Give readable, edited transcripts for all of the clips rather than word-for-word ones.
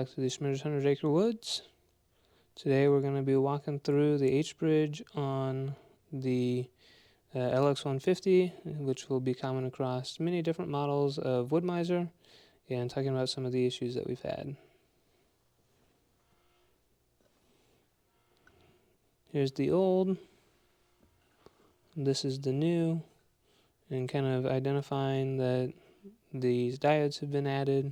back to the Schmitter's 100 Acre Woods. Today we're going to be walking through the H-bridge on the LX150, which will be common across many different models of Woodmizer, and talking about some of the issues that we've had. Here's the old, this is the new, and kind of identifying that these diodes have been added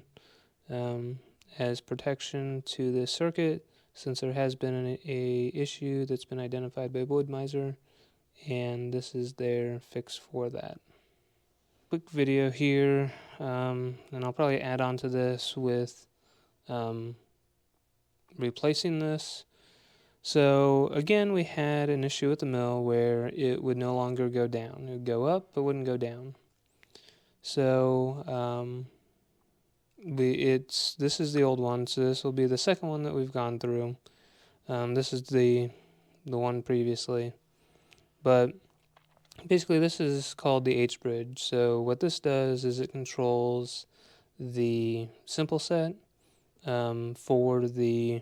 as protection to this circuit, since there has been an issue that's been identified by Woodmizer, and this is their fix for that. Quick video here, and I'll probably add on to this with replacing this. So again, we had an issue with the mill where it would no longer go down. It would go up but wouldn't go down. So this is the old one, so this will be the second one that we've gone through. This is the one previously, but basically this is called the H-bridge. So what this does is it controls the simple set for the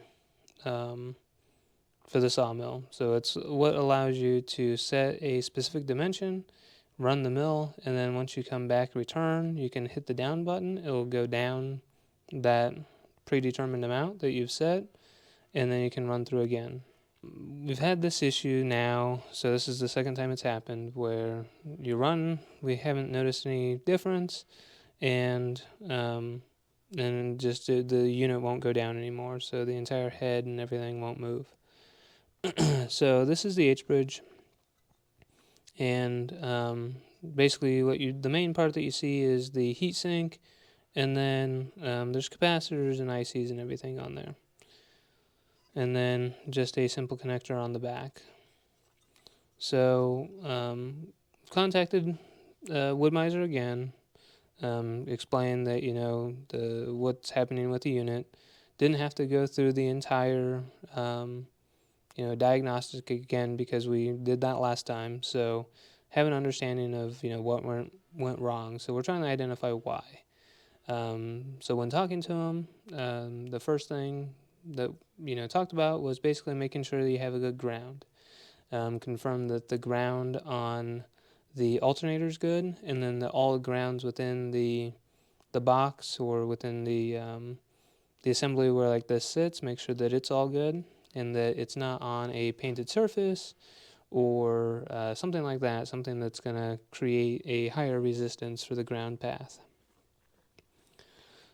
sawmill. So it's what allows you to set a specific dimension, run the mill, and then once you come back return, you can hit the down button. It'll go down that predetermined amount that you've set, and then you can run through again. We've had this issue now, so this is the second time it's happened, where you run, we haven't noticed any difference, and just the unit won't go down anymore, so the entire head and everything won't move. So this is the H-bridge, and basically the main part that you see is the heat sink, and then there's capacitors and ICs and everything on there, and then just a simple connector on the back. So contacted Woodmizer again, explained that what's happening with the unit. Didn't have to go through the entire diagnostic again, because we did that last time. So have an understanding of what went wrong. So we're trying to identify why. So when talking to him, the first thing that talked about was basically making sure that you have a good ground. Confirm that the ground on the alternator is good, and then all the grounds within the box or within the assembly where like this sits, make sure that it's all good and that it's not on a painted surface or something like that, something that's going to create a higher resistance for the ground path.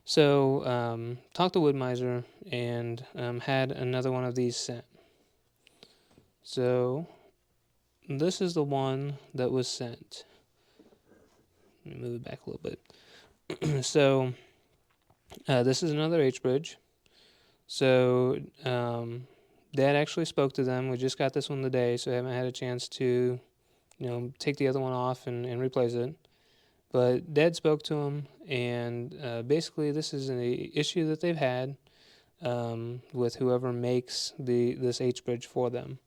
So talked to Woodmizer and had another one of these sent. So this is the one that was sent. Let me move it back a little bit. So this is another H-bridge. So Dad actually spoke to them. We just got this one today, so I haven't had a chance to take the other one off and replace it. But Dad spoke to him, and basically this is an issue that they've had with whoever makes this H-bridge for them.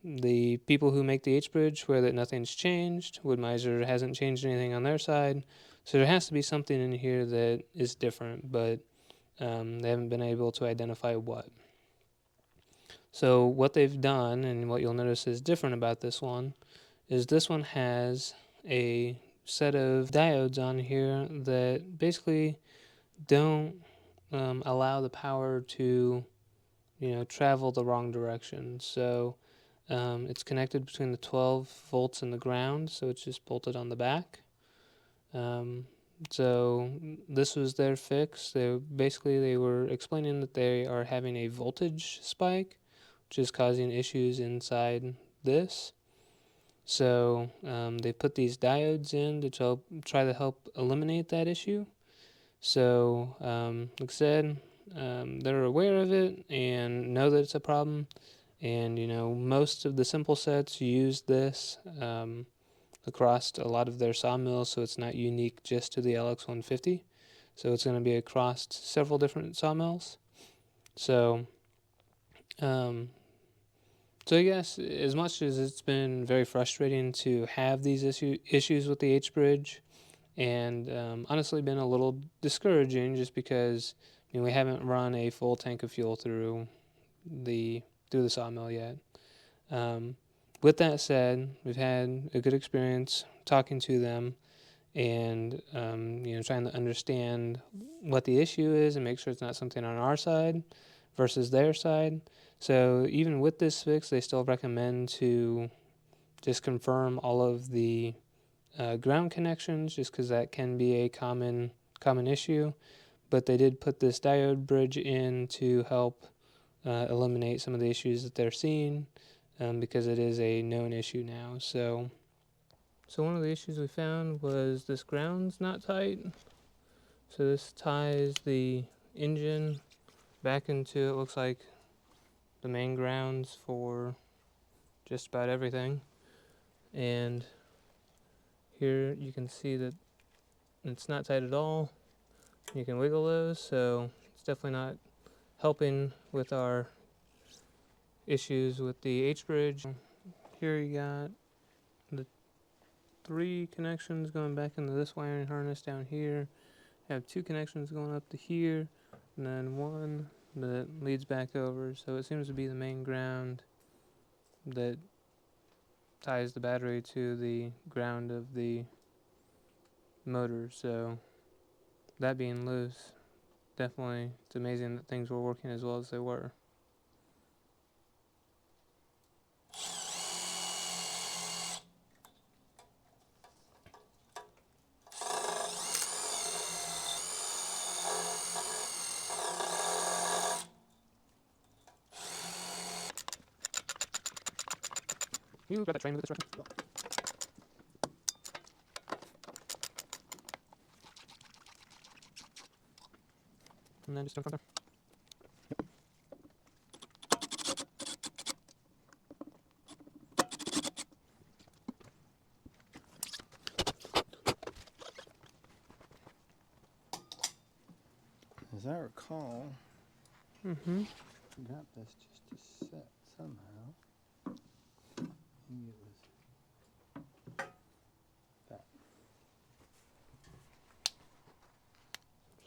The people who make the H-bridge swear that nothing's changed. Woodmizer hasn't changed anything on their side. So there has to be something in here that is different, but they haven't been able to identify what. So what they've done, and what you'll notice is different about this one, is this one has a set of diodes on here that basically don't allow the power to travel the wrong direction. So it's connected between the 12 volts and the ground, so it's just bolted on the back. So this was their fix. They were explaining that they are having a voltage spike, which is causing issues inside this. So they put these diodes in to try to help eliminate that issue. So like I said, they're aware of it and know that it's a problem. And most of the simple sets use this across a lot of their sawmills, so it's not unique just to the LX150. So it's going to be across several different sawmills. So I guess as much as it's been very frustrating to have these issues with the H-bridge, and honestly been a little discouraging just because we haven't run a full tank of fuel through the sawmill yet. With that said, we've had a good experience talking to them and trying to understand what the issue is and make sure it's not something on our side versus their side. So even with this fix, they still recommend to just confirm all of the ground connections, just because that can be a common issue. But they did put this diode bridge in to help eliminate some of the issues that they're seeing, because it is a known issue now. So one of the issues we found was this ground's not tight. So this ties the engine back into, it looks like, the main grounds for just about everything. And here you can see that it's not tight at all. You can wiggle those, so it's definitely not helping with our issues with the H-bridge. Here you got the 3 connections going back into this wiring harness down here. You have 2 connections going up to here, and then 1 that leads back over. So it seems to be the main ground that ties the battery to the ground of the motor. So that being loose, definitely it's amazing that things were working as well as they were. You grab that train with this record. And then just in front there. As I recall, we got this just to set somehow. Maybe it was that.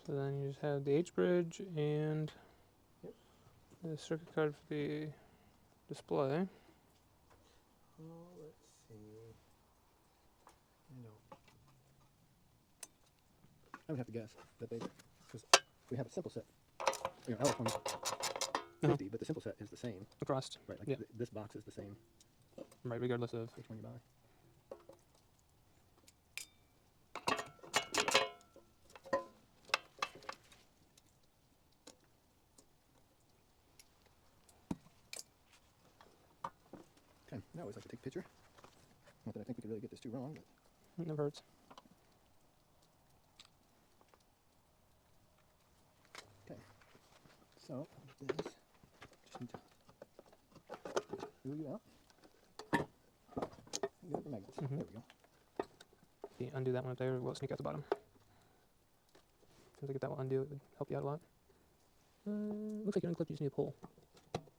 So then you just have the H-bridge and the circuit card for the display. Oh, let's see. I would have to guess that because we have a simple set. LX150, but the simple set is the same. Across. Right, like this box is the same. Right, regardless of which one you buy. Okay, now I always like to take a picture. Not that I think we could really get this too wrong, but it never hurts. okay. So this just need to screw you out. Get up the magnets. There we go. If you undo that one up there, it will sneak out the bottom. As I get that one undo, it would help you out a lot. Looks like you unclipped, you just need a pull.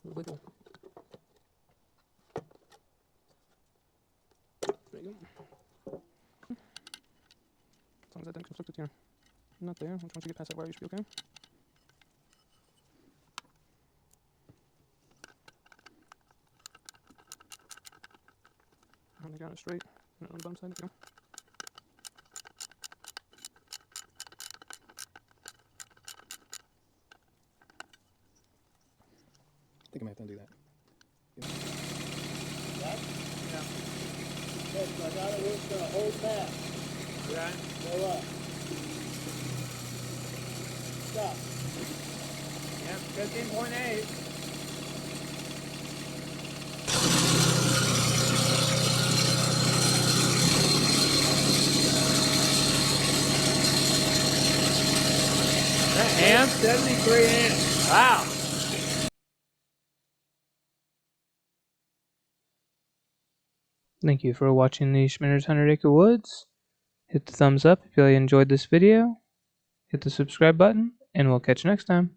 Wiggle. There you go. As long as that doesn't conflict with your nut there, once you get past that wire, you should be okay. And they got it straight, and on the bottom side, there you go. I think I might have to undo that. What? Yeah. Yes, I got it with the whole pack. Right. Go up. Stop. Yep, 15.8. Amps? 73 amps. Wow. Thank you for watching the Schminder's 100 Acre Woods. Hit the thumbs up if you enjoyed this video. Hit the subscribe button, and we'll catch you next time.